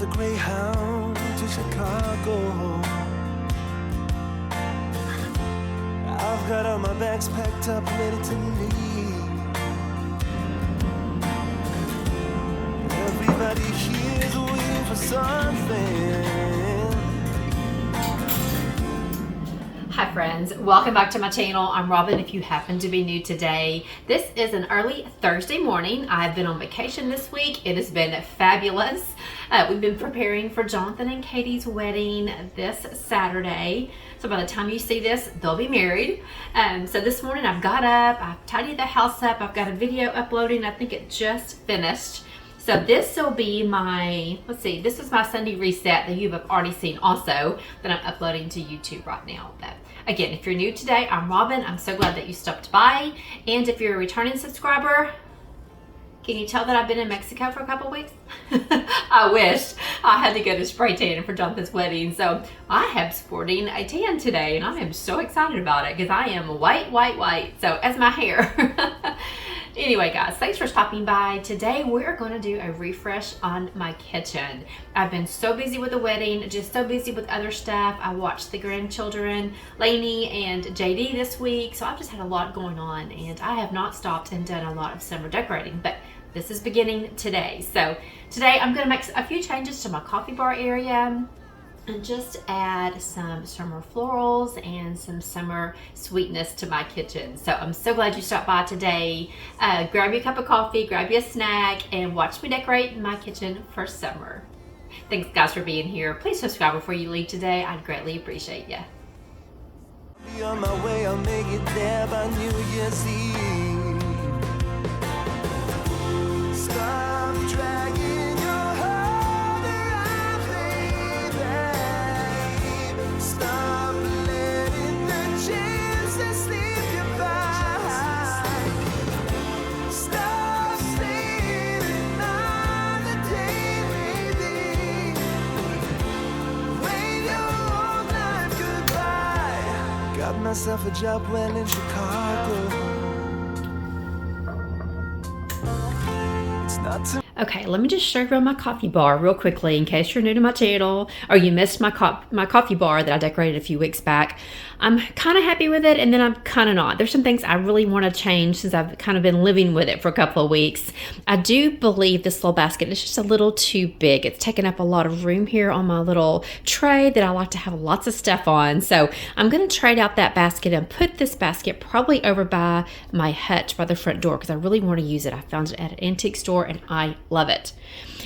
the Greyhound to Chicago. I've got all my bags packed up, ready to leave. Everybody here's waiting for something. Hi friends, welcome back to my channel. I'm Robin if you happen to be new today. This is an early Thursday morning. I've been on vacation this week. It has been fabulous. We've been preparing for Jonathan and Katie's wedding this Saturday. So by the time you see this, they'll be married. So this morning I've got up, I've tidied the house up, I've got a video uploading. I think it just finished. So this will be my, this is my Sunday reset that you've already seen also that I'm uploading to YouTube right now. But again, if you're new today, I'm Robin. I'm so glad that you stopped by. And if you're a returning subscriber, can you tell that I've been in Mexico for a couple weeks? I wish. I had to go to spray tan for Jonathan's wedding. So I am sporting a tan today and I am so excited about it because I am white. So as my hair. Anyway guys, thanks for stopping by. Today we're going to do a refresh on my kitchen. I've been so busy with the wedding, just so busy with other stuff. I watched the grandchildren, Lainey and JD this week, so I've just had a lot going on and I have not stopped and done a lot of summer decorating, but this is beginning today. So today I'm going to make a few changes to my coffee bar area and just add some summer florals and some summer sweetness to my kitchen. So I'm so glad you stopped by today. Grab you a cup of coffee, grab you a snack, and watch me decorate my kitchen for summer. Thanks guys for being here. Please subscribe before you leave today. I'd greatly appreciate you. Be on my way, I'll make it there by New Year's Eve. Stop dragging your heart around, baby. Stop letting the chances slip you by. Stop saving another day, baby. Wave your old life goodbye. Got myself a job well in Chicago. It's not too. Okay, let me just show you around my coffee bar real quickly in case you're new to my channel or you missed my coffee bar that I decorated a few weeks back. I'm kind of happy with it and then I'm kind of not. There's some things I really want to change since I've kind of been living with it for a couple of weeks. I do believe this little basket is just a little too big. It's taking up a lot of room here on my little tray that I like to have lots of stuff on. So I'm going to trade out that basket and put this basket probably over by my hutch by the front door because I really want to use it. I found it at an antique store and I love it.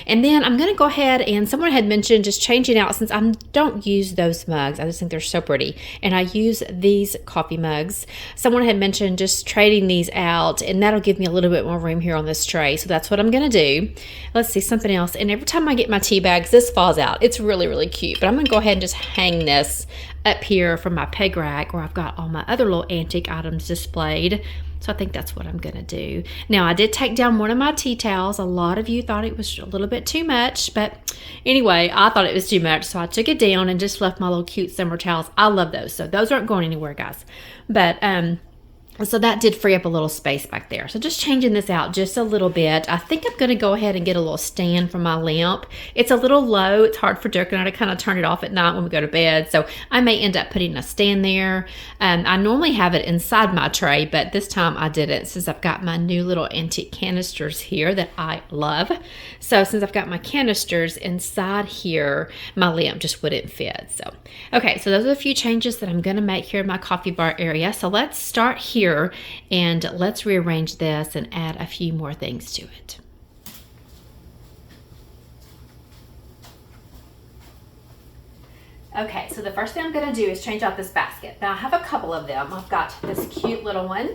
And then I'm going to go ahead and someone had mentioned just changing out since I don't use those mugs. I just think they're so pretty. And I use these coffee mugs. Someone had mentioned just trading these out and that'll give me a little bit more room here on this tray. So that's what I'm going to do. Let's see something else. And every time I get my tea bags, this falls out. It's really cute. But I'm going to go ahead and just hang this up here from my peg rack where I've got all my other little antique items displayed. So I think that's what I'm gonna do. Now I did take down one of my tea towels. A lot of you thought it was a little bit too much, but anyway, I thought it was too much. So I took it down and just left my little cute summer towels. I love those. So those aren't going anywhere, guys. But so that did free up a little space back there. So just changing this out just a little bit. I think I'm going to go ahead and get a little stand for my lamp. It's a little low. It's hard for Dirk and I to kind of turn it off at night when we go to bed. So I may end up putting a stand there. I normally have it inside my tray, but this time I didn't since I've got my new little antique canisters here that I love. So since I've got my canisters inside here, my lamp just wouldn't fit. So, okay, so those are a few changes that I'm going to make here in my coffee bar area. So let's start here. And let's rearrange this and add a few more things to it. Okay, so the first thing I'm going to do is change out this basket. Now I have a couple of them. I've got this cute little one,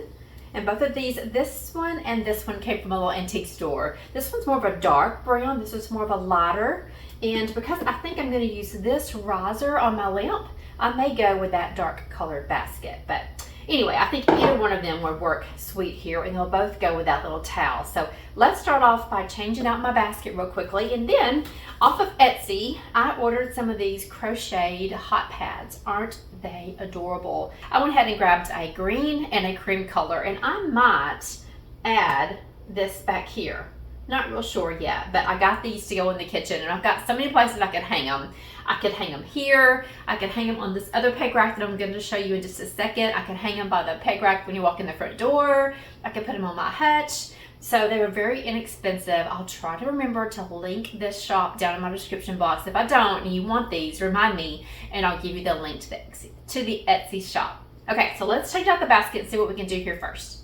and both of these, this one and this one came from a little antique store. This one's more of a dark brown, this is more of a lighter, and because I think I'm going to use this riser on my lamp, I may go with that dark colored basket. But anyway, I think either one of them would work sweet here, and they'll both go with that little towel. So let's start off by changing out my basket real quickly. And then off of Etsy, I ordered some of these crocheted hot pads. Aren't they adorable? I went ahead and grabbed a green and a cream color, and I might add this back here. Not real sure yet, but I got these to go in the kitchen, and I've got so many places I could hang them. I could hang them here. I could hang them on this other peg rack that I'm going to show you in just a second. I could hang them by the peg rack when you walk in the front door. I could put them on my hutch. So they were very inexpensive. I'll try to remember to link this shop down in my description box. If I don't and you want these, remind me, and I'll give you the link to the Etsy shop. Okay, so let's take out the basket and see what we can do here first.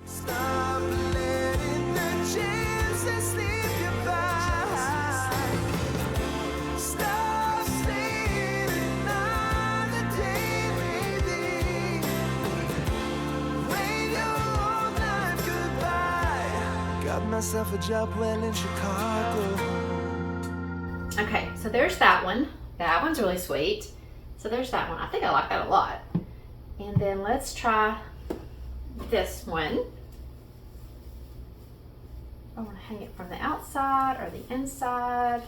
Stop letting the chances slip you by. Stop staying another day, baby. Wave your old life goodbye. Got myself a job well in Chicago. Okay, so there's that one. That one's really sweet. So there's that one. I think I like that a lot. And then let's try this one. I want to hang it from the outside or the inside.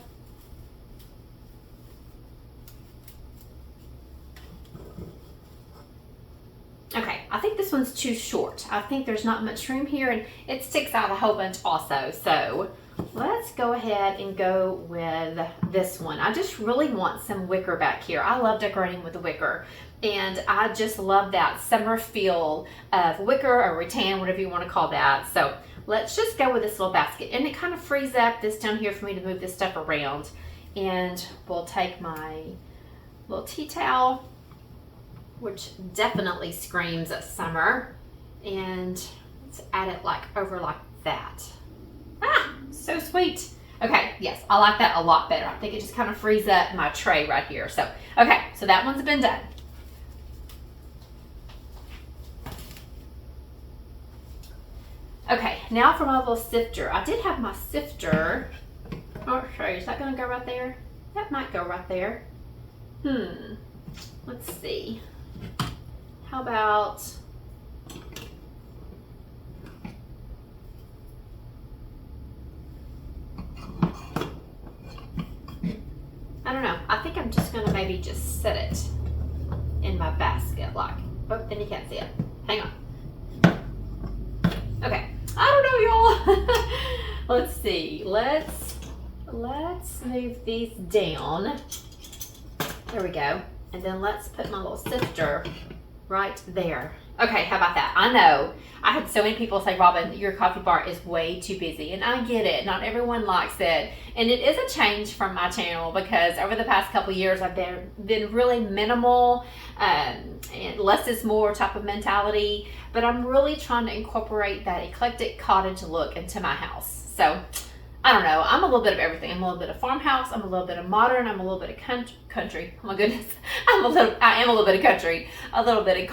Okay, I think this one's too short. I think there's not much room here, and it sticks out a whole bunch also. So let's go ahead and go with this one. I just really want some wicker back here. I love decorating with the wicker, and I just love that summer feel of wicker or rattan, whatever you want to call that. So let's just go with this little basket, and it kind of frees up this down here for me to move this stuff around. And we'll take my little tea towel, which definitely screams summer, and let's add it like over like that. Ah, so sweet. Okay, yes, I like that a lot better. I think it just kind of frees up my tray right here. So, okay, so that one's been done. Okay, now for my little sifter. I did have my sifter. Oh, sorry, is that gonna go right there? That might go right there. Let's see. How about, I don't know. I think I'm just gonna maybe just set it in my basket like, oh, then you can't see it. Hang on. Okay, I don't know, y'all. Let's see. Let's move these down. There we go. And then let's put my little sifter right there. Okay, how about that? I know I had so many people say, Robin, your coffee bar is way too busy, and I get it. Not everyone likes it, and it is a change from my channel because over the past couple years I've been really minimal and less is more type of mentality, but I'm really trying to incorporate that eclectic cottage look into my house. So I don't know. I'm a little bit of everything. I'm a little bit of farmhouse. I'm a little bit of modern. I'm a little bit of country. Oh my goodness. I am a little bit of country. A little bit of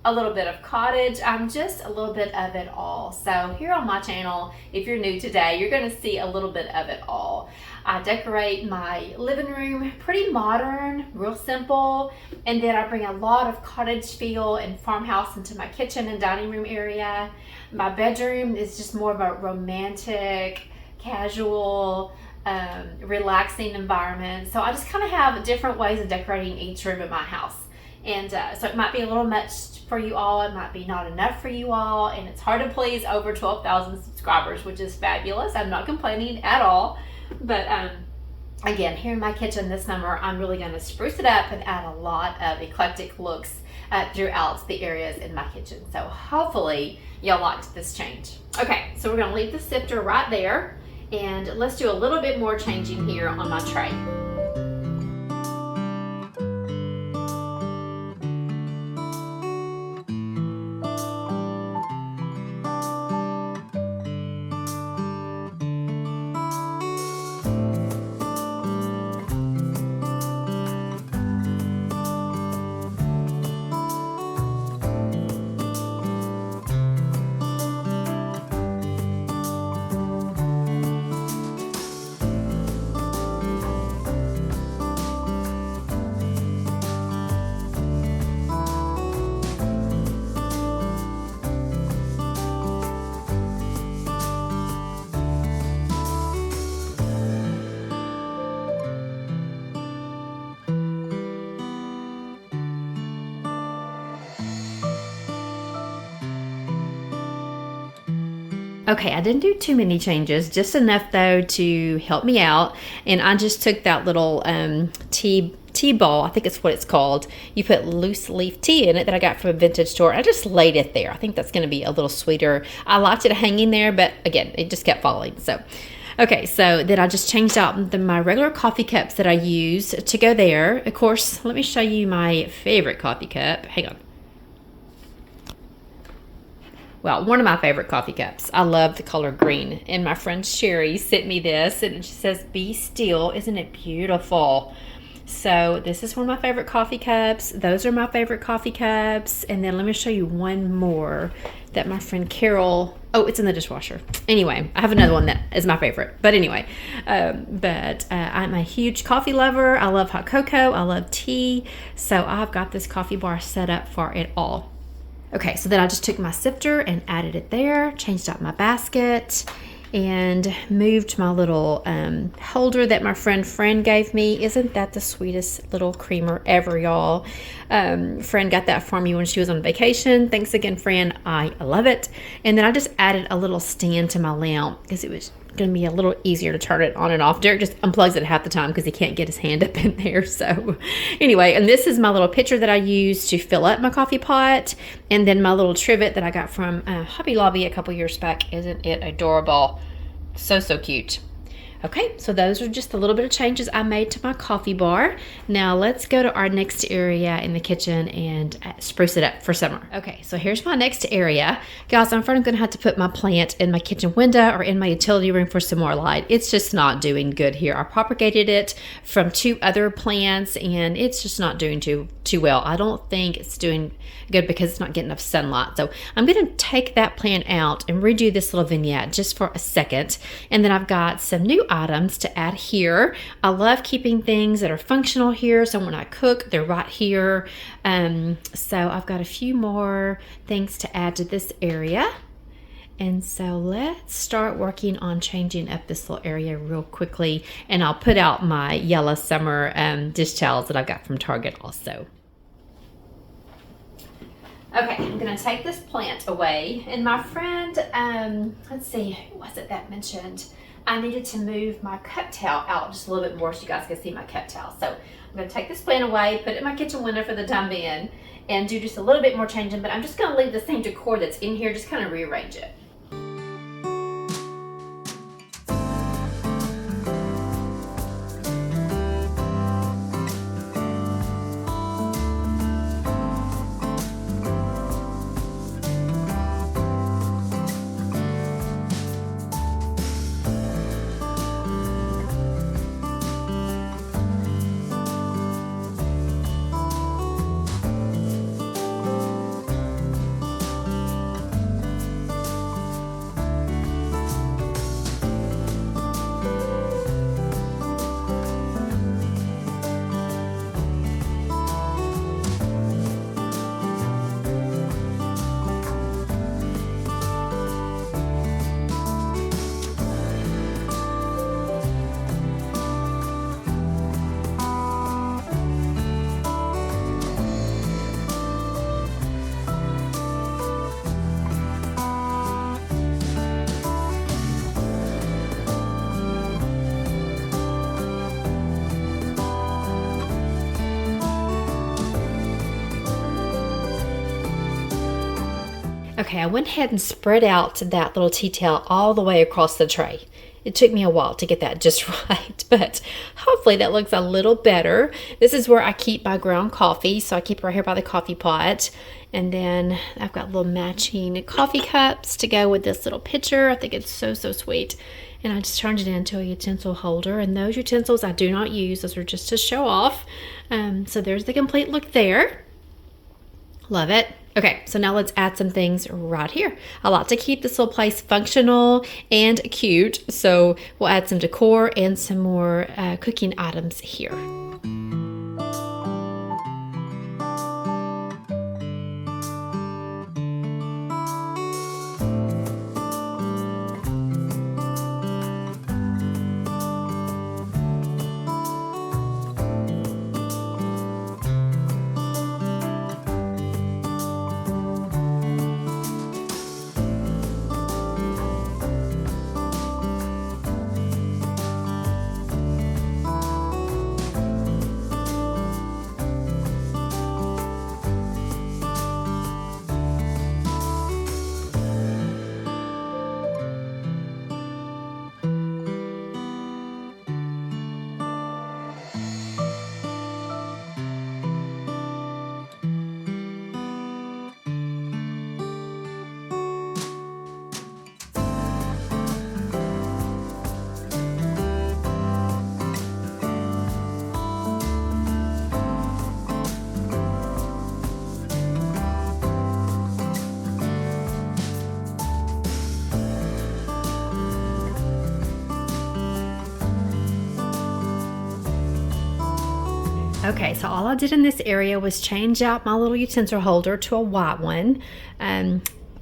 a little bit of cottage. I'm just a little bit of it all. So here on my channel, if you're new today, you're going to see a little bit of it all. I decorate my living room pretty modern, real simple, and then I bring a lot of cottage feel and farmhouse into my kitchen and dining room area. My bedroom is just more of a romantic, casual, relaxing environment. So I just kind of have different ways of decorating each room in my house. And so it might be a little much for you all. It might be not enough for you all. And it's hard to please over 12,000 subscribers, which is fabulous. I'm not complaining at all. But again, here in my kitchen this summer, I'm really going to spruce it up and add a lot of eclectic looks throughout the areas in my kitchen. So hopefully y'all liked this change. Okay, so we're going to leave the sifter right there. And let's do a little bit more changing here on my tray. Okay, I didn't do too many changes, just enough though to help me out. And I just took that little tea ball, I think it's what it's called. You put loose leaf tea in it that I got from a vintage store. I just laid it there. I think that's going to be a little sweeter. I liked it hanging there, but again, it just kept falling. So, okay, so then I just changed out my regular coffee cups that I use to go there. Of course, let me show you my favorite coffee cup. Hang on. Well, one of my favorite coffee cups. I love the color green. And my friend Sherry sent me this, and it just says, "Be still." Isn't it beautiful? So this is one of my favorite coffee cups. Those are my favorite coffee cups. And then let me show you one more that my friend Carol, oh, it's in the dishwasher. Anyway, I have another one that is my favorite. But anyway, I'm a huge coffee lover. I love hot cocoa. I love tea. So I've got this coffee bar set up for it all. Okay, so then I just took my sifter and added it there, changed out my basket, and moved my little holder that my friend gave me. Isn't that the sweetest little creamer ever, y'all? Friend got that for me when she was on vacation. Thanks again, friend. I love it. And then I just added a little stand to my lamp because it was going to be a little easier to turn it on and off. Derek just unplugs it half the time because he can't get his hand up in there. So anyway, and this is my little pitcher that I use to fill up my coffee pot. And then my little trivet that I got from Hobby Lobby a couple years back. Isn't it adorable? So cute. Okay, so those are just a little bit of changes I made to my coffee bar. Now let's go to our next area in the kitchen and spruce it up for summer. Okay, so here's my next area. Guys, I'm afraid I'm gonna have to put my plant in my kitchen window or in my utility room for some more light. It's just not doing good here. I propagated it from 2 other plants and it's just not doing too well. I don't think it's doing good because it's not getting enough sunlight. So I'm gonna take that plant out and redo this little vignette just for a second. And then I've got some new items to add here. I love keeping things that are functional here, so when I cook, they're right here. So I've got a few more things to add to this area. And so let's start working on changing up this little area real quickly. And I'll put out my yellow summer dish towels that I've got from Target also. Okay, I'm gonna take this plant away. And my friend, let's see, who was it that mentioned I needed to move my cup towel out just a little bit more so you guys can see my cup towel. So I'm going to take this plant away, put it in my kitchen window for the time being, and do just a little bit more changing. But I'm just going to leave the same decor that's in here, just kind of rearrange it. Okay, I went ahead and spread out that little tea towel all the way across the tray. It took me a while to get that just right, but hopefully that looks a little better. This is where I keep my ground coffee, so I keep it right here by the coffee pot. And then I've got little matching coffee cups to go with this little pitcher. I think it's so sweet. And I just turned it into a utensil holder. And those utensils I do not use. Those are just to show off. So there's the complete look there. Love it. Okay, so now let's add some things right here. I like to keep this little place functional and cute. So we'll add some decor and some more cooking items here. Okay, so all I did in this area was change out my little utensil holder to a white one.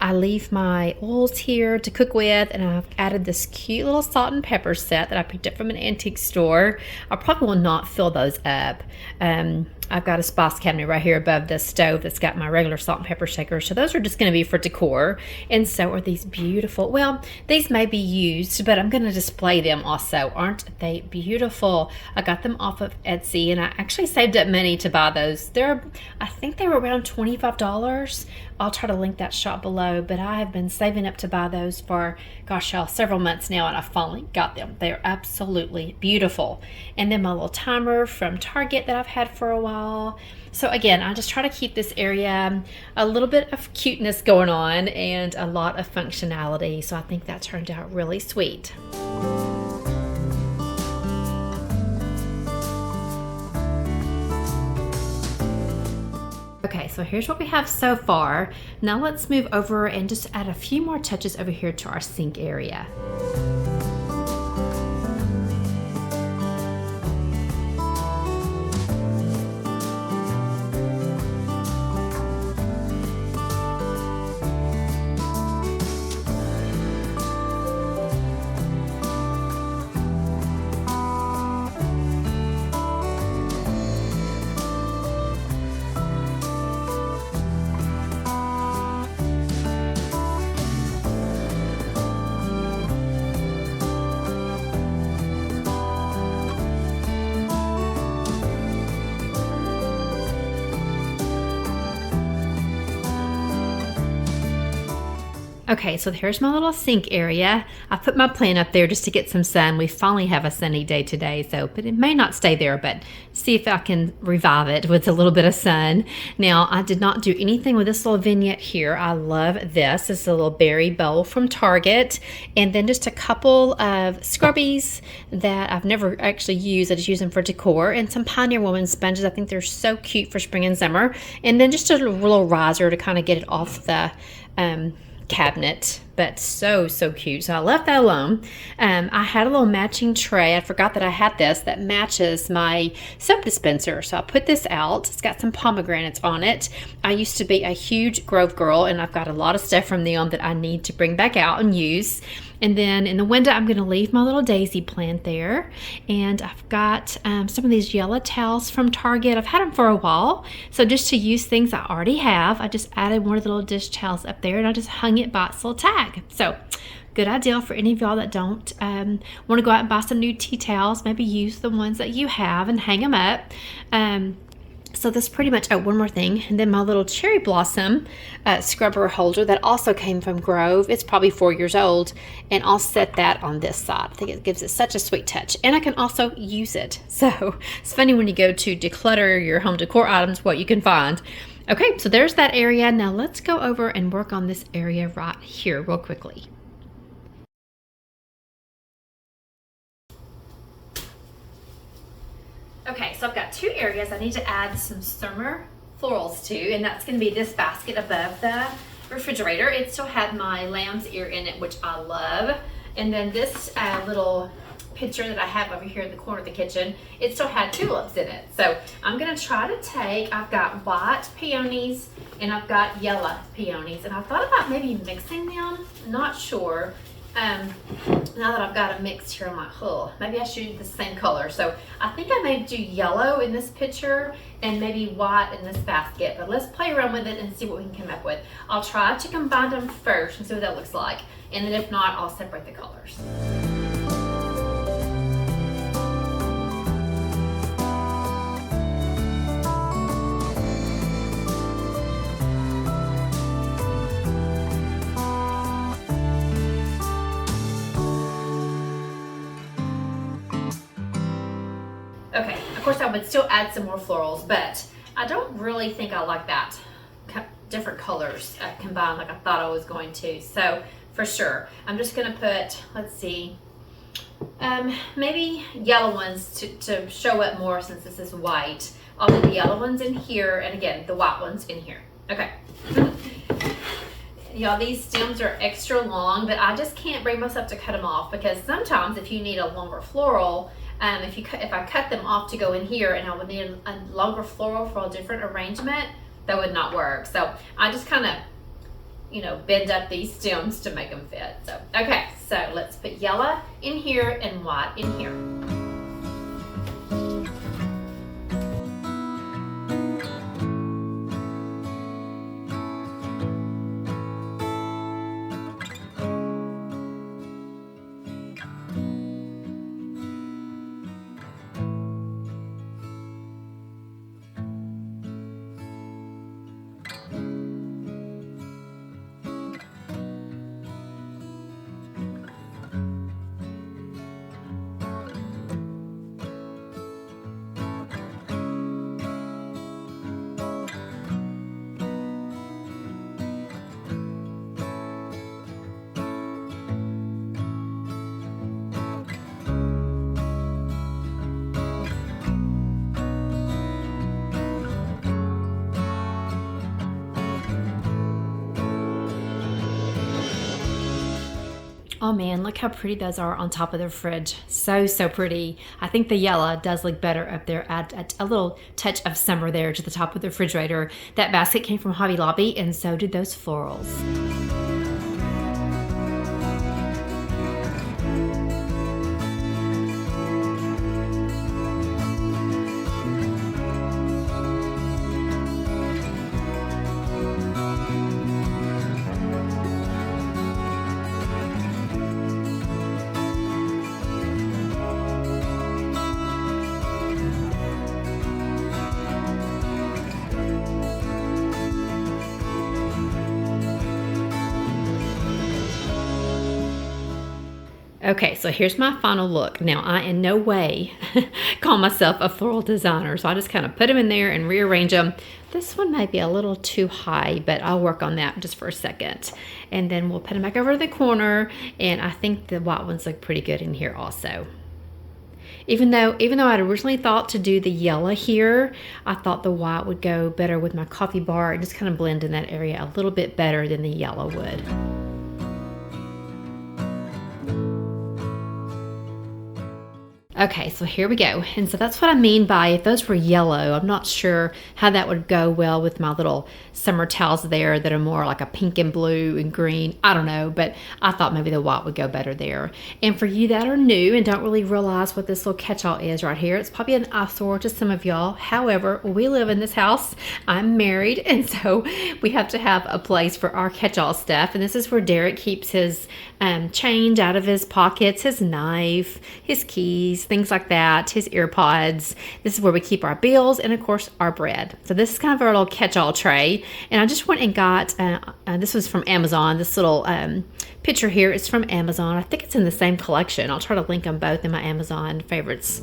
I leave my oils here to cook with, and I've added this cute little salt and pepper set that I picked up from an antique store. I probably will not fill those up. I've got a spice cabinet right here above the stove that's got my regular salt and pepper shaker. So those are just going to be for decor. And so are these beautiful. Well, these may be used, but I'm going to display them also. Aren't they beautiful? I got them off of Etsy, and I actually saved up money to buy those. I think they were around $25. I'll try to link that shop below, but I have been saving up to buy those for, gosh, y'all, several months now, and I finally got them. They are absolutely beautiful. And then my little timer from Target that I've had for a while. So again, I just try to keep this area a little bit of cuteness going on and a lot of functionality. So I think that turned out really sweet. Okay, so here's what we have so far. Now let's move over and just add a few more touches over here to our sink area. Okay, so here's my little sink area. I put my plant up there just to get some sun. We finally have a sunny day today, but it may not stay there, but see if I can revive it with a little bit of sun. Now, I did not do anything with this little vignette here. I love this. This is a little berry bowl from Target, and then just a couple of scrubbies that I've never actually used. I just use them for decor, and some Pioneer Woman sponges. I think they're so cute for spring and summer. And then just a little riser to kind of get it off the cabinet, but so cute. So I left that alone. I had a little matching tray. I forgot that I had this that matches my soap dispenser. So I put this out. It's got some pomegranates on it. I used to be a huge Grove girl, and I've got a lot of stuff from them that I need to bring back out and use. And then in the window, I'm going to leave my little daisy plant there. And I've got some of these yellow towels from Target. I've had them for a while. So just to use things I already have, I just added one of the little dish towels up there, and I just hung it by its little tag. So good idea for any of y'all that don't want to go out and buy some new tea towels. Maybe use the ones that you have and hang them up. So that's pretty much, one more thing. And then my little cherry blossom scrubber holder that also came from Grove. It's probably 4 years old, and I'll set that on this side. I think it gives it such a sweet touch, and I can also use it. So it's funny when you go to declutter your home decor items, what you can find. Okay, so there's that area. Now let's go over and work on this area right here real quickly. Okay, so I've got two areas I need to add some summer florals to, and that's going to be this basket above the refrigerator. It still had my lamb's ear in it, which I love. And then this little picture that I have over here in the corner of the kitchen, it still had tulips in it. So I'm going to try to take, I've got white peonies and I've got yellow peonies, and I thought about maybe mixing them. Not sure. Now that I've got a mix here, I'm like, oh, maybe I should do the same color. So I think I may do yellow in this picture and maybe white in this basket, but let's play around with it and see what we can come up with. I'll try to combine them first and see what that looks like, and then if not, I'll separate the colors. Okay, of course I would still add some more florals, but I don't really think I like that different colors combined like I thought I was going to. So for sure, I'm just gonna put, let's see, maybe yellow ones to show up more since this is white. I'll do the yellow ones in here, and again, the white ones in here. Okay. Y'all, these stems are extra long, but I just can't bring myself to cut them off, because sometimes if you need a longer floral, If I cut them off to go in here and I would need a longer floral for a different arrangement, that would not work. So I just kind of, you know, bend up these stems to make them fit. So, okay, so let's put yellow in here and white in here. Oh man, look how pretty those are on top of the fridge. So, so pretty. I think the yellow does look better up there. Add a little touch of summer there to the top of the refrigerator. That basket came from Hobby Lobby, and so did those florals. Okay, so here's my final look. Now, I in no way call myself a floral designer, so I just kind of put them in there and rearrange them. This one might be a little too high, but I'll work on that just for a second. And then we'll put them back over to the corner, and I think the white ones look pretty good in here also. Even though I'd originally thought to do the yellow here, I thought the white would go better with my coffee bar and just kind of blend in that area a little bit better than the yellow would. Okay, so here we go. And so that's what I mean by if those were yellow, I'm not sure how that would go well with my little summer towels there that are more like a pink and blue and green. I don't know, but I thought maybe the white would go better there. And for you that are new and don't really realize what this little catch-all is right here, it's probably an eyesore to some of y'all. However, we live in this house. I'm married, and so we have to have a place for our catch-all stuff. And this is where Derek keeps his change out of his pockets, his knife, his keys, things like that, his ear pods. This is where we keep our bills and, of course, our bread. So this is kind of our little catch-all tray. And I just went and got, this was from Amazon. This little picture here is from Amazon. I think it's in the same collection. I'll try to link them both in my Amazon favorites.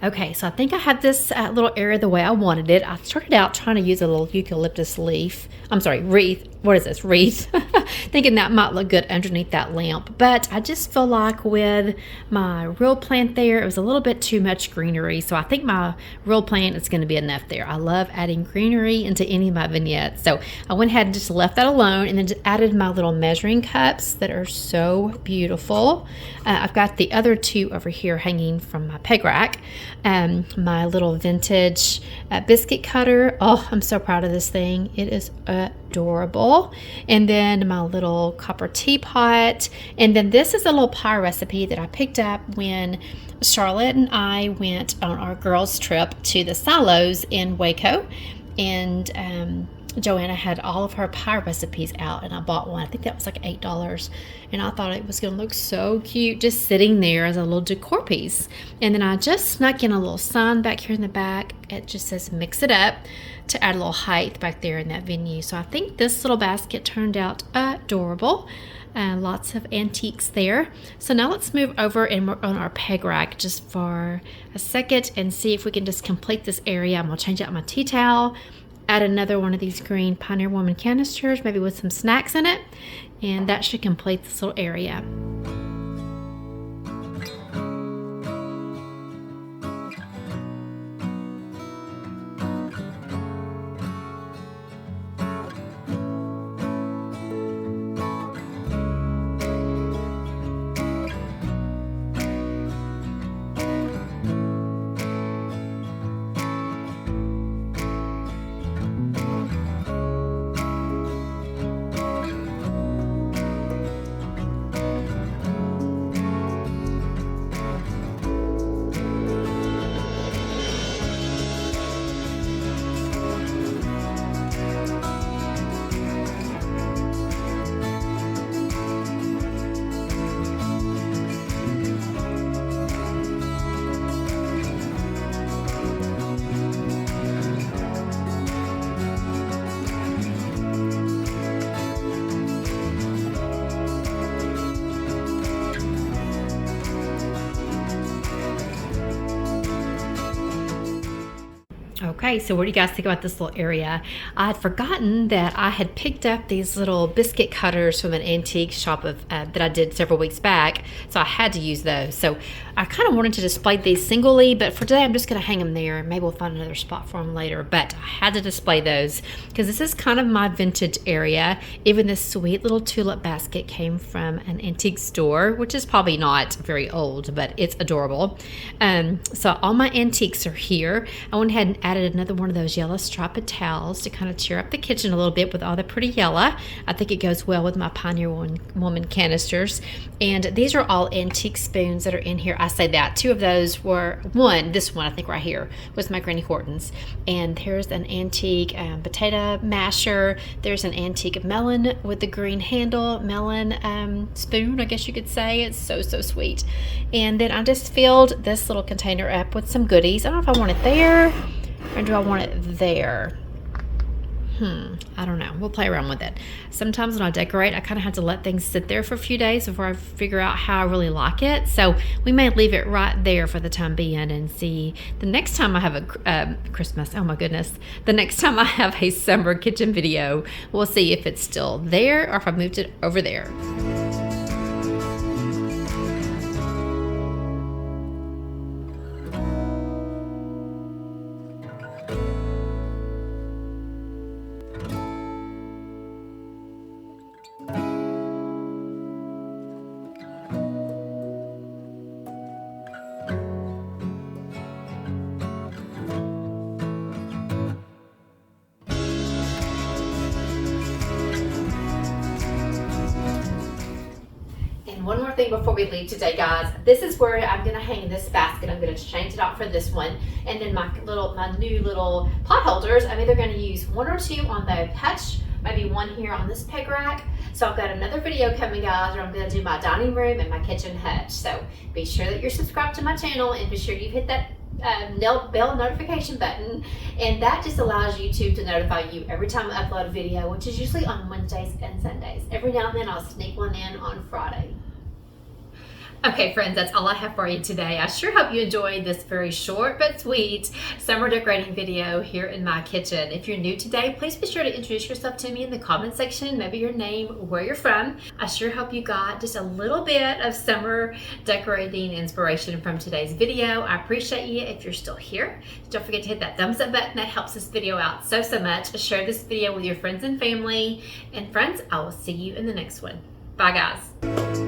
Okay, so I think I have this little area the way I wanted it. I started out trying to use a little eucalyptus leaf. I'm sorry, wreath. What is this? Wreath. Thinking that might look good underneath that lamp. But I just feel like with my real plant there, it was a little bit too much greenery. So I think my real plant is going to be enough there. I love adding greenery into any of my vignettes. So I went ahead and just left that alone and then just added my little measuring cups that are so beautiful. I've got the other two over here hanging from my peg rack. My little vintage biscuit cutter. Oh, I'm so proud of this thing. It is adorable. And then my little copper teapot. And then this is a little pie recipe that I picked up when Charlotte and I went on our girls' trip to the silos in Waco. And Joanna had all of her pie recipes out, and I bought one. I think that was like $8, and I thought it was going to look so cute just sitting there as a little decor piece. And then I just snuck in a little sign back here in the back. It just says "Mix It Up" to add a little height back there in that venue. So I think this little basket turned out adorable. Lots of antiques there. So now let's move over and work on our peg rack just for a second and see if we can just complete this area. I'm going to change out my tea towel, add another one of these green Pioneer Woman canisters, maybe with some snacks in it, and that should complete this little area. Okay, so what do you guys think about this little area? I had forgotten that I had picked up these little biscuit cutters from an antique shop that I did several weeks back, so I had to use those. So I kind of wanted to display these singly, but for today I'm just going to hang them there, and maybe we'll find another spot for them later. But I had to display those because this is kind of my vintage area. Even this sweet little tulip basket came from an antique store, which is probably not very old, but it's adorable. So all my antiques are here. I went ahead and added another one of those yellow striped towels to kind of cheer up the kitchen a little bit with all the pretty yellow. I think it goes well with my Pioneer Woman canisters. And these are all antique spoons that are in here. I say that. Two of those were, this one I think right here was my Granny Horton's. And there's an antique potato masher. There's an antique melon with the green handle, melon spoon, I guess you could say. It's so, so sweet. And then I just filled this little container up with some goodies. I don't know if I want it there or do I want it there? I don't know. We'll play around with it. Sometimes when I decorate, I kind of have to let things sit there for a few days before I figure out how I really like it. So we may leave it right there for the time being and see the next time I have a Christmas. Oh my goodness. The next time I have a summer kitchen video, we'll see if it's still there or if I moved it over there. One more thing before we leave today, guys. This is where I'm gonna hang this basket. I'm gonna change it out for this one. And then my new little pot holders, I'm either gonna use one or two on the hutch, maybe one here on this peg rack. So I've got another video coming, guys, where I'm gonna do my dining room and my kitchen hutch. So be sure that you're subscribed to my channel and be sure you hit that bell notification button, and that just allows YouTube to notify you every time I upload a video, which is usually on Wednesdays and Sundays. Every now and then I'll sneak one in on Friday. Okay, friends, that's all I have for you today. I sure hope you enjoyed this very short but sweet summer decorating video here in my kitchen. If you're new today, please be sure to introduce yourself to me in the comment section, maybe your name, where you're from. I sure hope you got just a little bit of summer decorating inspiration from today's video. I appreciate you if you're still here. Don't forget to hit that thumbs up button. That helps this video out so much. Share this video with your friends and family. And friends, I will see you in the next one. Bye, guys.